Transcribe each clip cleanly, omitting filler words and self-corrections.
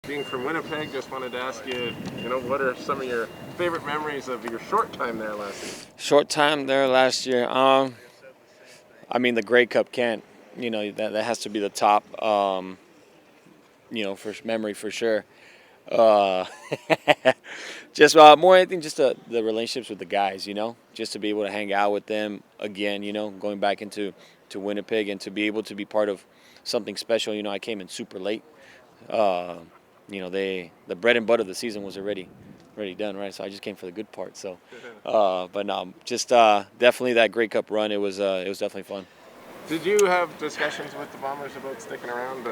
being from Winnipeg, just wanted to ask you, what are some of your favorite memories of your short time there last year? Short time there last year. I mean, the Grey Cup can't. That has to be the top. For memory for sure. Uh, just more anything, just the relationships with the guys. Just to be able to hang out with them again. Going back to Winnipeg and to be able to be part of something special. I came in super late. Uh, the bread and butter of the season was already done, right? So I just came for the good part. So, but no, just definitely that Grey Cup run. It was definitely fun. Did you have discussions with the Bombers about sticking around?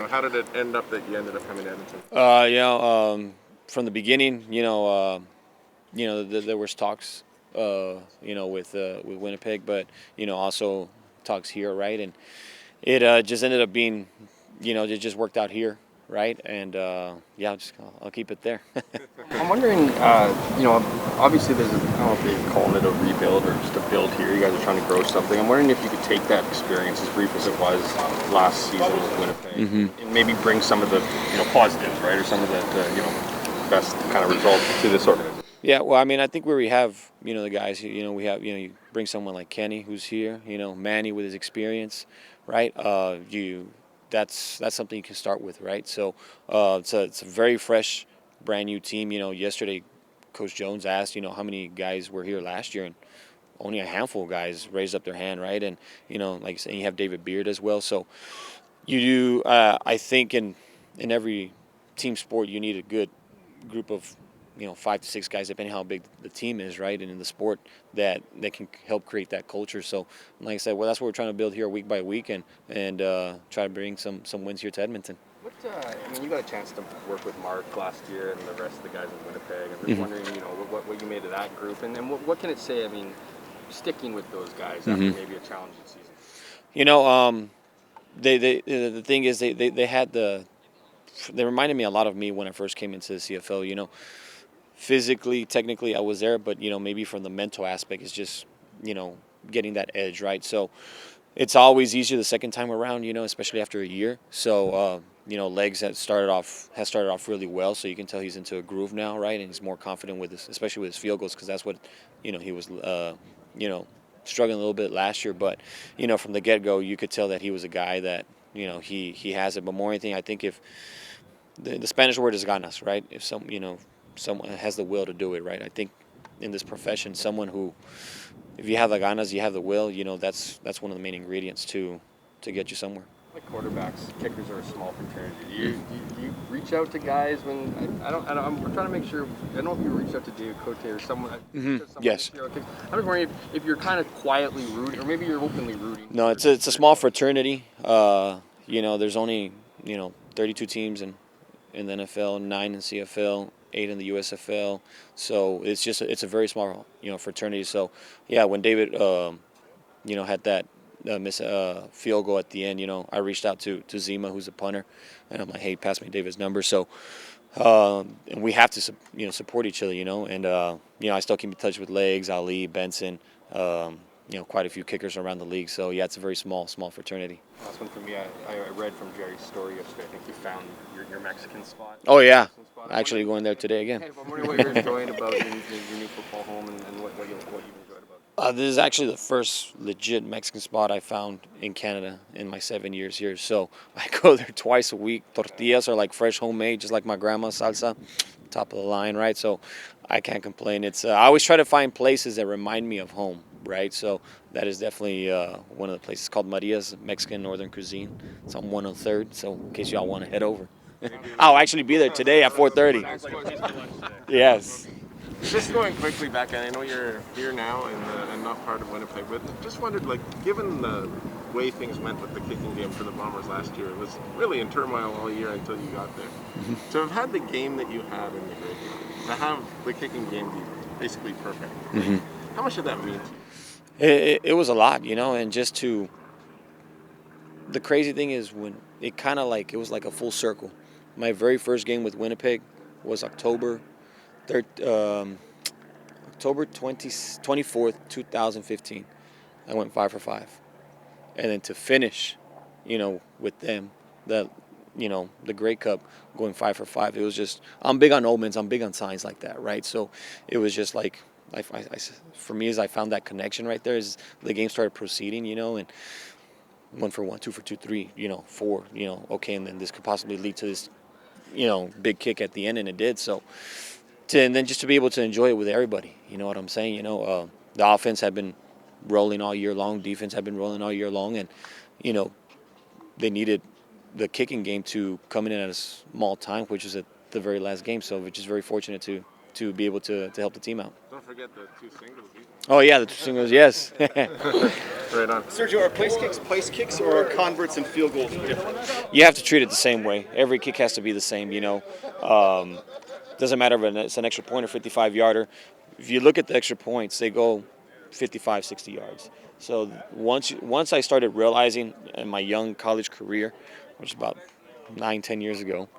How did it end up that you ended up coming to Edmonton? From the beginning, there was talks, with Winnipeg, but also talks here, right? And it just ended up being, it just worked out here, right? And I'll keep it there. I'm wondering, obviously there's, I don't know if they're calling it a rebuild or just a build here. You guys are trying to grow something. I'm wondering if you could take that experience, as brief as it was last season with Winnipeg, and maybe bring some of the, positives, right, or some of the, best kind of results to this organization. Yeah, well, I mean, I think where we have, the guys, we have, you bring someone like Kenny who's here, Manny with his experience, right? That's something you can start with, right? So it's a very fresh, brand new team. Yesterday, Coach Jones asked, how many guys were here last year, and only a handful of guys raised up their hand, right? And like I said, you have David Beard as well. So you do. I think in every team sport, you need a good group of 5 to 6 guys, depending how big the team is, right? And in the sport, that can help create that culture. So, like I said, well, that's what we're trying to build here week by week, and try to bring some wins here to Edmonton. You got a chance to work with Mark last year and the rest of the guys in Winnipeg. I'm just wondering, what you made of that group, and then what can it say? I mean, sticking with those guys after maybe a challenging season. The thing is, they had they reminded me a lot of me when I first came into the CFL. Physically, technically, I was there, but maybe from the mental aspect, it's just getting that edge, right? So it's always easier the second time around, especially after a year. So Legs has started off really well, so you can tell he's into a groove now, right? And he's more confident with especially with his field goals, because that's what he was struggling a little bit last year. But from the get-go, you could tell that he was a guy that he has it. But more anything, I think if the Spanish word is ganas, right? If someone has the will to do it, right? I think in this profession, someone who, if you have the ganas, you have the will, that's one of the main ingredients to get you somewhere. Like quarterbacks, kickers are a small fraternity. Do you reach out to guys when we're trying to make sure. I don't know if you reach out to David Cote or someone. Yes. I'm just wondering if you're kind of quietly rooting, or maybe you're openly rooting. No, it's a small fraternity. There's only 32 teams in the NFL, 9 in CFL, 8 in the USFL. So it's a very small fraternity. So yeah, when David had that miss field goal at the end, I reached out to Zima, who's a punter, and I'm like, hey, pass me David's number. So and we have to support each other, and I still keep in touch with Legs, Ali, Benson, quite a few kickers around the league. So yeah, it's a very small fraternity. Last one for me. I read from Jerry's story yesterday. I think you found your Mexican spot. Oh yeah, actually going there today again. Hey, I'm wondering what you're enjoying about your new football home, and what you've enjoyed about it. This is actually the first legit Mexican spot I found in Canada in my 7 years here. So I go there twice a week. Tortillas are like fresh homemade, just like my grandma's salsa, top of the line, right? So I can't complain. It's I always try to find places that remind me of home, right? So that is definitely one of the places called Maria's Mexican Northern Cuisine. It's on 103rd, so in case y'all want to head over. I'll actually be there today at 4:30. Yes. Just going quickly back, and I know you're here now and not part of Winnipeg, but just wondered, given the way things went with the kicking game for the Bombers last year, it was really in turmoil all year until you got there. To have had the game that you had in the Grey Cup, to have the kicking game be basically perfect, how much did that mean to you? It was a lot, and just to. The crazy thing is when it kind of it was like a full circle. My very first game with Winnipeg was October 24th, 2015. I went 5 for 5. And then to finish, with them, the Grey Cup going 5 for 5. It was just, I'm big on omens. I'm big on signs like that, right? So it was just like, for me, as I found that connection right there, as the game started proceeding, and 1 for 1, 2 for 2, 3, 4, okay, and then this could possibly lead to this, big kick at the end, and it did. So, and then just to be able to enjoy it with everybody, you know what I'm saying? The offense had been rolling all year long, defense had been rolling all year long, and they needed the kicking game to come in at a small time, which was at the very last game. So we're just very fortunate to be able to help the team out. Don't forget the 2 singles. Oh yeah, the 2 singles, yes. Right on. Sergio, are place kicks, or are converts and field goals different? You have to treat it the same way. Every kick has to be the same. Doesn't matter if it's an extra point or 55-yarder. If you look at the extra points, they go 55, 60 yards. So once I started realizing in my young college career, which is about 9, 10 years ago,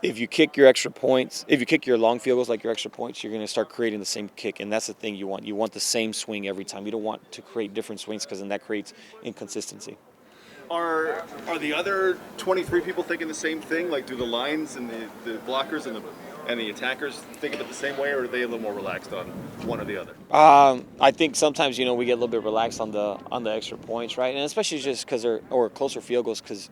if you kick your extra points, if you kick your long field goals like your extra points, you're going to start creating the same kick, and that's the thing you want. You want the same swing every time. You don't want to create different swings, because then that creates inconsistency. Are the other 23 people thinking the same thing? Like, do the lines and the blockers and the attackers think of it the same way, or are they a little more relaxed on one or the other? I think sometimes we get a little bit relaxed on the extra points, right? And especially just because or closer field goals, because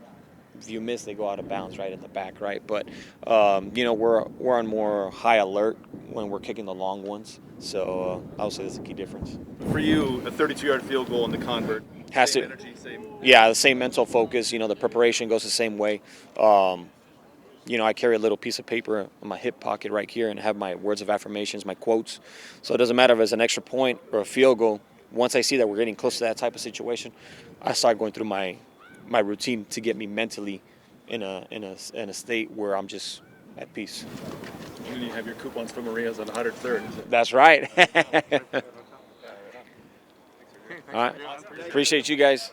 if you miss, they go out of bounds right in the back, right? But we're on more high alert when we're kicking the long ones. So I would say that's a key difference. For you, a 32-yard field goal in the convert. Has same to, energy, same. Yeah, the same mental focus. The preparation goes the same way. I carry a little piece of paper in my hip pocket right here and have my words of affirmations, my quotes. So it doesn't matter if it's an extra point or a field goal. Once I see that we're getting close to that type of situation, I start going through my routine to get me mentally in a state where I'm just at peace. And you have your coupons for Maria's on 103rd. That's right. All right. Appreciate you guys.